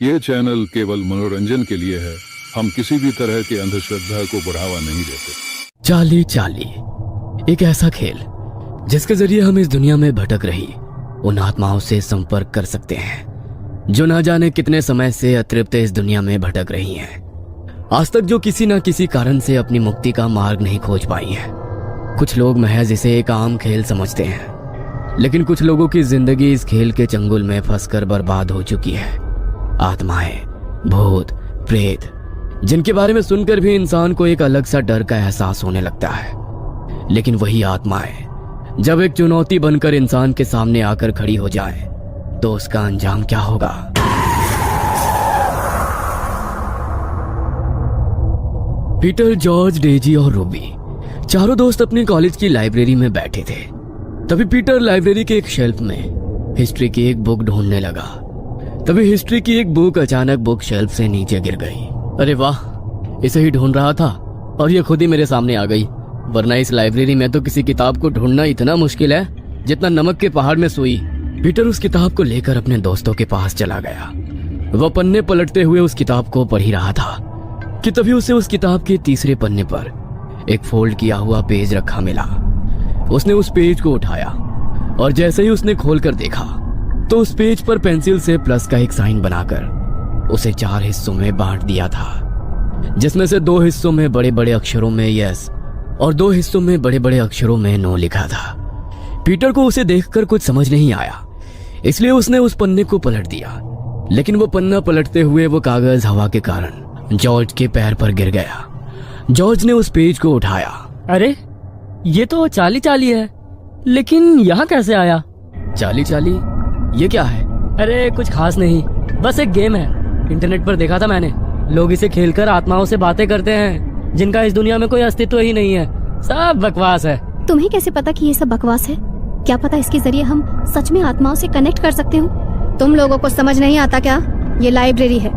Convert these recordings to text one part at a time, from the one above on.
ये चैनल केवल मनोरंजन के लिए है। हम किसी भी तरह की अंधश्रद्धा को बढ़ावा नहीं देते। चाली चाली एक ऐसा खेल जिसके जरिए हम इस दुनिया में भटक रही उन आत्माओं से संपर्क कर सकते हैं जो ना जाने कितने समय से अतृप्त इस दुनिया में भटक रही हैं। आज तक जो किसी न किसी कारण से अपनी मुक्ति का मार्ग नहीं खोज पाई हैं। कुछ लोग महज इसे एक आम खेल समझते हैं, लेकिन कुछ लोगों की जिंदगी इस खेल के चंगुल में फंसकर बर्बाद हो चुकी है। आत्माएं, भूत, प्रेत, जिनके बारे में सुनकर भी इंसान को एक अलग सा डर का एहसास होने लगता है। लेकिन वही आत्माएं जब एक चुनौती बनकर इंसान के सामने आकर खड़ी हो जाए तो उसका अंजाम क्या होगा? पीटर, जॉर्ज, डेजी और रूबी चारों दोस्त अपनी कॉलेज की लाइब्रेरी में बैठे थे। तभी पीटर लाइब्रेरी के एक शेल्फ में हिस्ट्री की एक बुक ढूंढने लगा। तभी हिस्ट्री की एक बुक अचानक बुक शेल्फ से नीचे गिर गई। अरे वाह, इसे ही ढूंढ रहा था और ये खुद ही मेरे सामने आ गई। वरना इस लाइब्रेरी में तो किसी किताब को ढूंढना इतना मुश्किल है जितना नमक के पहाड़ में सुई। पीटर उस किताब को लेकर अपने दोस्तों के पास चला गया। वह पन्ने पलटते हुए उस किताब को पढ़ ही रहा था कि तभी उसे उस किताब के तीसरे पन्ने पर एक फोल्ड किया हुआ पेज रखा मिला। उसने उस पेज को उठाया और जैसे ही उसने खोलकर देखा तो उस पेज पर पेंसिल से प्लस का एक साइन बनाकर उसे 4 हिस्सों में बांट दिया था, जिसमें से 2 हिस्सों में बड़े बड़े अक्षरों में यस और 2 हिस्सों में बड़े बड़े अक्षरों में नो लिखा था। पीटर को उसे देखकर कुछ समझ नहीं आया, इसलिए उसने उस पन्ने को पलट दिया। लेकिन वो पन्ना पलटते हुए वो कागज हवा के कारण जॉर्ज के पैर पर गिर गया। जॉर्ज ने उस पेज को उठाया। अरे ये तो चाली चाली है, लेकिन यहाँ कैसे आया? चाली चाली ये क्या है? अरे कुछ खास नहीं, बस एक गेम है। इंटरनेट पर देखा था मैंने। लोग इसे खेलकर आत्माओं से बातें करते हैं जिनका इस दुनिया में कोई अस्तित्व ही नहीं है। सब बकवास है। तुम्हें कैसे पता कि ये सब बकवास है? क्या पता इसके जरिए हम सच में आत्माओं से कनेक्ट कर सकते हो। तुम लोगों को समझ नहीं आता क्या? ये लाइब्रेरी है।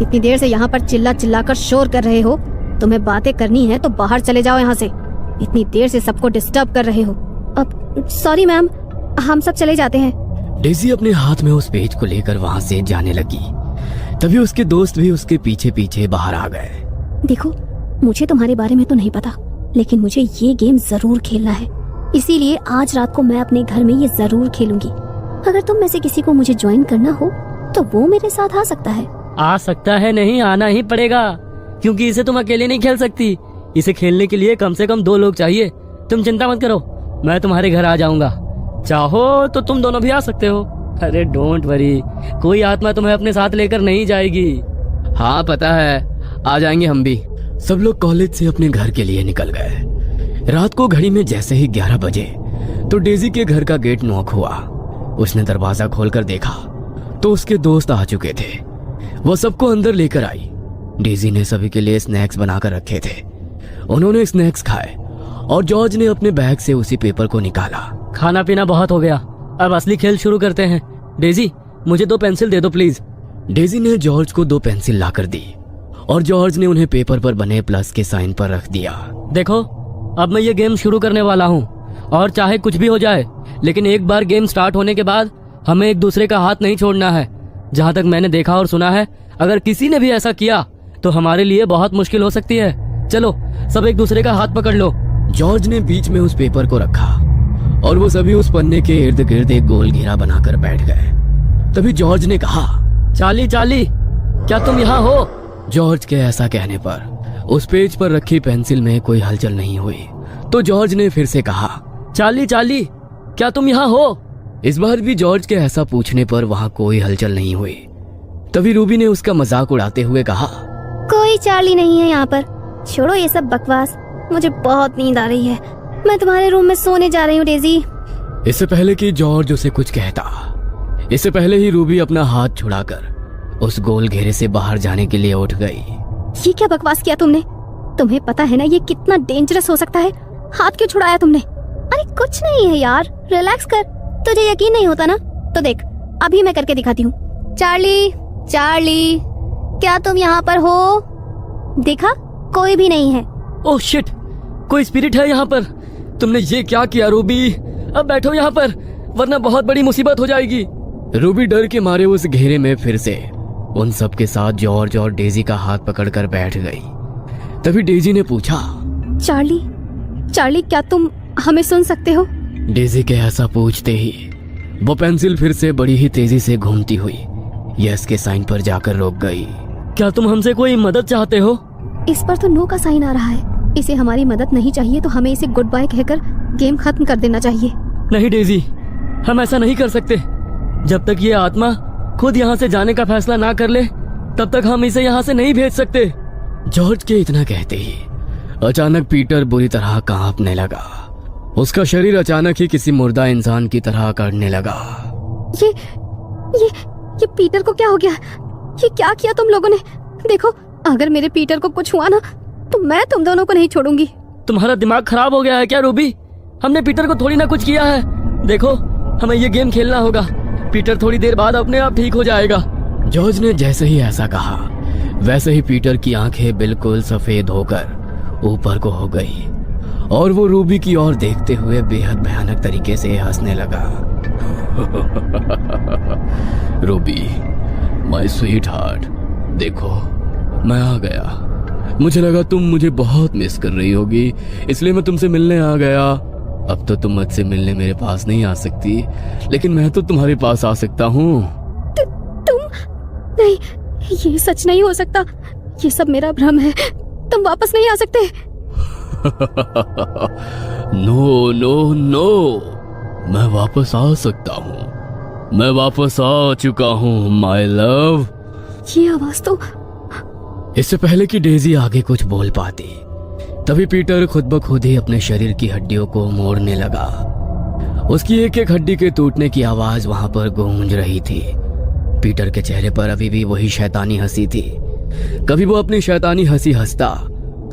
इतनी देर से यहाँ पर चिल्ला चिल्ला कर शोर कर रहे हो। तुम्हें बातें करनी है तो बाहर चले जाओ यहाँ से। इतनी देर से सबको डिस्टर्ब कर रहे हो। अब सॉरी मैम, हम सब चले जाते हैं। डेजी अपने हाथ में उस पेज को लेकर वहाँ से जाने लगी। तभी उसके दोस्त भी उसके पीछे पीछे बाहर आ गए। देखो, मुझे तुम्हारे बारे में तो नहीं पता, लेकिन मुझे ये गेम जरूर खेलना है। इसीलिए आज रात को मैं अपने घर में ये जरूर खेलूंगी। अगर तुम में से किसी को मुझे ज्वाइन करना हो तो वो मेरे साथ आ सकता है। आ सकता है नहीं, आना ही पड़ेगा, क्योंकि इसे तुम अकेले नहीं खेल सकती। इसे खेलने के लिए कम से कम 2 लोग चाहिए। तुम चिंता मत करो, मैं तुम्हारे घर आ जाऊंगा। चाहो तो तुम दोनों भी आ सकते हो। अरे डोंट वरी, कोई आत्मा तुम्हें अपने साथ लेकर नहीं जाएगी। हाँ पता है, आ जाएंगे हम भी। सब लोग कॉलेज से अपने घर के लिए निकल गए। रात को घड़ी में जैसे ही 11 बजे तो डेजी के घर का गेट नॉक हुआ। उसने दरवाजा खोलकर देखा तो उसके दोस्त आ चुके थे। वो सबको अंदर लेकर आई। डेजी ने सभी के लिए स्नैक्स बनाकर रखे थे। उन्होंने स्नैक्स खाए और जॉर्ज ने अपने बैग से उसी पेपर को निकाला। खाना पीना बहुत हो गया, अब असली खेल शुरू करते हैं। डेजी, मुझे 2 पेंसिल दे दो प्लीज। डेजी ने जॉर्ज को 2 पेंसिल लाकर दी और जॉर्ज ने उन्हें पेपर पर बने प्लस के साइन पर रख दिया। देखो, अब मैं ये गेम शुरू करने वाला हूँ और चाहे कुछ भी हो जाए, लेकिन एक बार गेम स्टार्ट होने के बाद हमें एक दूसरे का हाथ नहीं छोड़ना है। जहाँ तक मैंने देखा और सुना है, अगर किसी ने भी ऐसा किया तो हमारे लिए बहुत मुश्किल हो सकती है। चलो सब एक दूसरे का हाथ पकड़ लो। जॉर्ज ने बीच में उस पेपर को रखा और वो सभी उस पन्ने के इर्द गिर्द एक गोल घेरा बनाकर बैठ गए। तभी जॉर्ज ने कहा, चाली चाली, क्या तुम यहाँ हो? जॉर्ज के ऐसा कहने पर उस पेज पर रखी पेंसिल में कोई हलचल नहीं हुई। तो जॉर्ज ने फिर से कहा, चाली चाली, क्या तुम यहाँ हो? इस बार भी जॉर्ज के ऐसा पूछने पर वहाँ कोई हलचल नहीं हुई। तभी रूबी ने उसका मजाक उड़ाते हुए कहा, कोई चार्ली नहीं है यहाँ पर। छोड़ो ये सब बकवास, मुझे बहुत नींद आ रही है। मैं तुम्हारे रूम में सोने जा रही हूँ डेजी। इससे पहले कि जॉर्ज उसे कुछ कहता, इससे पहले ही रूबी अपना हाथ छुड़ाकर उस गोल घेरे से बाहर जाने के लिए उठ गई। ये क्या बकवास किया तुमने? तुम्हें पता है ना ये कितना डेंजरस हो सकता है। हाथ क्यों छुड़ाया तुमने? अरे कुछ नहीं है यार, रिलैक्स कर। तुझे यकीन नहीं होता ना, तो देख अभी मैं करके दिखाती हूँ। चार्ली, चार्ली, क्या तुम यहाँ पर हो? देखा, कोई भी नहीं है। ओह शिट, कोई स्पिरिट है यहाँ पर। तुमने ये क्या किया रूबी? अब बैठो यहाँ पर, वरना बहुत बड़ी मुसीबत हो जाएगी। रूबी डर के मारे उस घेरे में फिर से उन सब के साथ जॉर्ज और डेजी का हाथ पकड़कर बैठ गई। तभी डेजी ने पूछा, चार्ली, चार्ली क्या तुम हमें सुन सकते हो? डेजी के ऐसा पूछते ही वो पेंसिल फिर से बड़ी ही तेजी से घूमती हुई यस के साइन पर जाकर रुक गई। क्या तुम हमसे कोई मदद चाहते हो? इस पर तो नो का साइन आ रहा है। इसे हमारी मदद नहीं चाहिए तो हमें इसे गुड बाय कहकर गेम खत्म कर देना चाहिए। नहीं डेजी, हम ऐसा नहीं कर सकते। जब तक ये आत्मा खुद यहाँ से जाने का फैसला ना कर ले तब तक हम इसे यहाँ से नहीं भेज सकते। जॉर्ज के इतना कहते ही अचानक पीटर बुरी तरह कांपने लगा। उसका शरीर अचानक ही किसी मुर्दा इंसान की तरह अकड़ने लगा। ये पीटर को क्या हो गया? ये क्या किया तुम लोगों ने? देखो, अगर मेरे पीटर को कुछ हुआ ना तो मैं तुम दोनों को नहीं छोड़ूंगी। तुम्हारा दिमाग खराब हो गया है क्या रूबी? हमने पीटर को थोड़ी ना कुछ किया है। देखो, हमें ये गेम खेलना होगा। पीटर थोड़ी देर बाद अपने आप ठीक हो जाएगा। जॉर्ज ने जैसे ही ऐसा कहा वैसे ही पीटर की आंखें बिल्कुल सफेद होकर ऊपर को हो गई और वो रूबी की ओर देखते हुए बेहद भयानक तरीके से हंसने लगा। रूबी, माय स्वीट हार्ट, देखो मैं आ गया। मुझे लगा तुम मुझे बहुत मिस कर रही होगी, इसलिए मैं तुमसे मिलने आ गया। अब तो तुम मुझसे मिलने मेरे पास नहीं आ सकती, लेकिन मैं तो तुम्हारे पास आ सकता हूँ। तुम नहीं, ये सच नहीं हो सकता। ये सब मेरा भ्रम है। तुम वापस नहीं आ सकते। नो नो नो, मैं वापस आ सकता हूँ। मैं वापस आ चुका हूँ माय लव। ये आवाज तो। इससे पहले कि डेजी आगे कुछ बोल पाती तभी पीटर खुद ब खुद ही अपने शरीर की हड्डियों को मोड़ने लगा। उसकी एक एक हड्डी के टूटने की आवाज वहां पर गूंज रही थी। पीटर के चेहरे पर अभी भी वही शैतानी हंसी थी। कभी वो अपनी शैतानी हंसी हंसता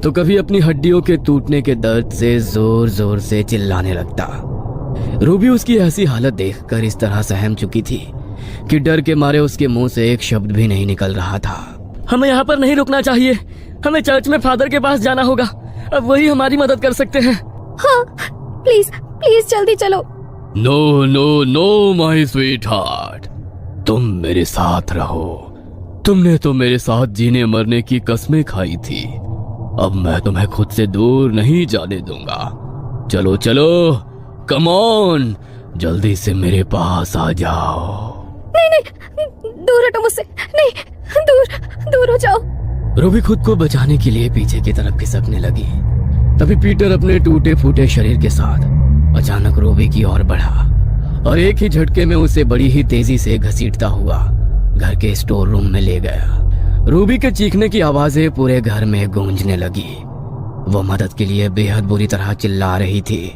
तो कभी अपनी हड्डियों के टूटने के दर्द से जोर जोर से चिल्लाने लगता। रूबी उसकी ऐसी हालत देखकर इस तरह सहम चुकी थी कि डर के मारे उसके मुंह से एक शब्द भी नहीं निकल रहा था। हमें यहाँ पर नहीं रुकना चाहिए। हमें चर्च में फादर के पास जाना होगा। अब वही हमारी मदद कर सकते हैं। हाँ, प्लीज प्लीज जल्दी चलो। No no no my sweetheart, तुम मेरे साथ रहो। तुमने तो मेरे साथ जीने मरने की कसमें खाई थी। अब मैं तुम्हें खुद से दूर नहीं जाने दूंगा। चलो चलो, कम ऑन, जल्दी से मेरे पास आ जाओ। नहीं नहीं, दूर हटो मुझसे। नहीं, दूर दूर हो जाओ। रूबी खुद को बचाने के लिए पीछे की तरफ खिसकने लगी। तभी पीटर अपने टूटे फूटे शरीर के साथ अचानक रूबी की ओर बढ़ा और एक ही झटके में उसे बड़ी ही तेजी से घसीटता हुआ घर के स्टोर रूम में ले गया। रूबी के चीखने की आवाजें पूरे घर में गूंजने लगी। वो मदद के लिए बेहद बुरी तरह चिल्ला रही थी।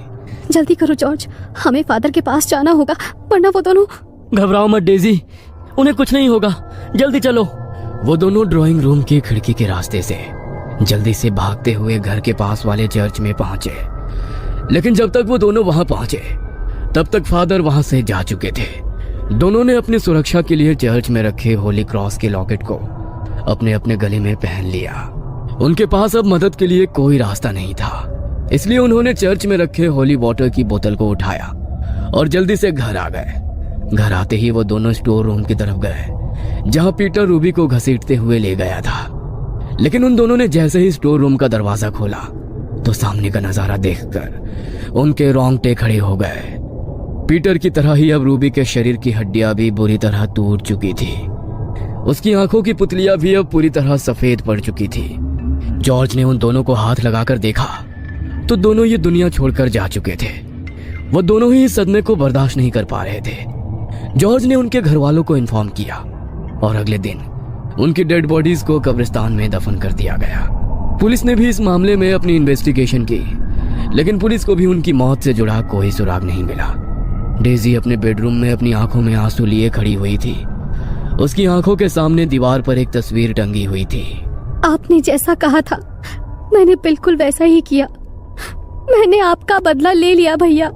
जल्दी करो जॉर्ज, हमें फादर के पास जाना होगा वरना वो दोनों। घबराओ मत डेजी, उन्हें कुछ नहीं होगा। जल्दी चलो। वो दोनों ड्राइंग रूम की खिड़की के रास्ते से जल्दी से भागते हुए घर के पास वाले चर्च में पहुंचे। लेकिन जब तक वो दोनों वहां पहुंचे तब तक फादर वहां से जा चुके थे। दोनों ने अपनी सुरक्षा के लिए चर्च में रखे होली क्रॉस के लॉकेट को अपने अपने गले में पहन लिया। उनके पास अब मदद के लिए कोई रास्ता नहीं था, इसलिए उन्होंने चर्च में रखे होली वाटर की बोतल को उठाया और जल्दी से घर आ गए। घर आते ही वो दोनों स्टोर रूम की तरफ गए जहां पीटर रूबी को घसीटते हुए ले गया था। लेकिन उन दोनों ने जैसे ही स्टोर रूम का दरवाजा खोला तो सामने का नजारा देखकर उनके रोंगटे खड़े हो गए। पीटर की तरह ही अब रूबी के शरीर की हड्डियां भी बुरी तरह टूट चुकी थी। उसकी आंखों की पुतलियां भी अब पूरी तरह सफेद पड़ चुकी थी। जॉर्ज ने उन दोनों को हाथ लगाकर देखा तो दोनों ये दुनिया छोड़कर जा चुके थे। वो दोनों ही इस सदमे को बर्दाश्त नहीं कर पा रहे थे। जॉर्ज ने उनके घर वालों को इन्फॉर्म किया और अगले दिन उनकी डेड बॉडीज को कब्रिस्तान में दफन कर दिया गया। पुलिस ने भी इस मामले में अपनी इन्वेस्टिगेशन की, लेकिन पुलिस को भी उनकी मौत से जुड़ा कोई सुराग नहीं मिला। डेजी अपने बेडरूम में अपनी आंखों में आंसू लिए खड़ी हुई थी। उसकी आंखों के सामने दीवार पर एक तस्वीर टंगी हुई थी। आपने जैसा कहा था मैंने बिल्कुल वैसा ही किया। मैंने आपका बदला ले लिया भैया,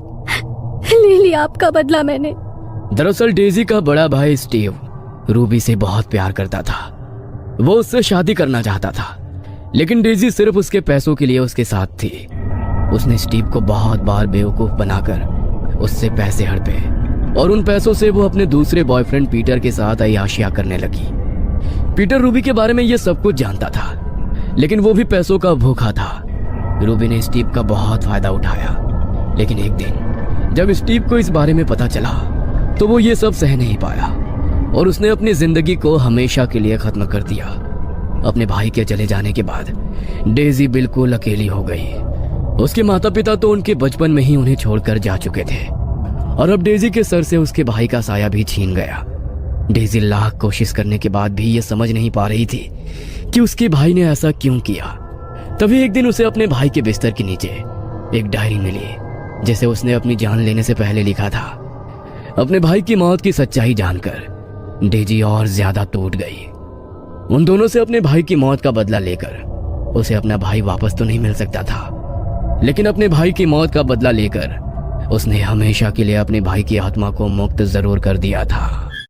ले लिया आपका बदला मैंने। दरअसल डेजी का बड़ा भाई स्टीव रूबी से बहुत प्यार करता था। वो उससे शादी करना चाहता था, लेकिन डेजी सिर्फ उसके पैसों के लिए उसके साथ थी। उसने स्टीव को बहुत बार बेवकूफ बनाकर उससे पैसे हड़पे और उन पैसों से वो अपने दूसरे बॉयफ्रेंड पीटर के साथ अय्याशियां करने लगी। पीटर रूबी के बारे में ये सब कुछ जानता था, लेकिन वो भी पैसों का भूखा था। रूबी ने स्टीव का बहुत फायदा उठाया, लेकिन एक दिन जब स्टीव को इस बारे में पता चला तो वो ये सब सह नहीं पाया और उसने अपनी जिंदगी को हमेशा के लिए खत्म कर दिया। अपने भाई के चले जाने के बाद डेजी बिल्कुल अकेली हो गई। उसके माता पिता तो उनके बचपन में ही उन्हें छोड़कर जा चुके थे और अब डेजी के सर से उसके भाई का साया भी छीन गया। डेजी लाख कोशिश करने के बाद भी ये समझ नहीं पा रही थी कि उसके भाई ने ऐसा क्यों किया। तभी एक दिन उसे अपने भाई के बिस्तर के नीचे एक डायरी मिली जिसे उसने अपनी जान लेने से पहले लिखा था। अपने भाई की मौत की सच्चाई जानकर डेजी और ज्यादा टूट गई। उन दोनों से अपने भाई की मौत का बदला लेकर उसे अपना भाई वापस तो नहीं मिल सकता था, लेकिन अपने भाई की मौत का बदला लेकर उसने हमेशा के लिए अपने भाई की आत्मा को मुक्त जरूर कर दिया था।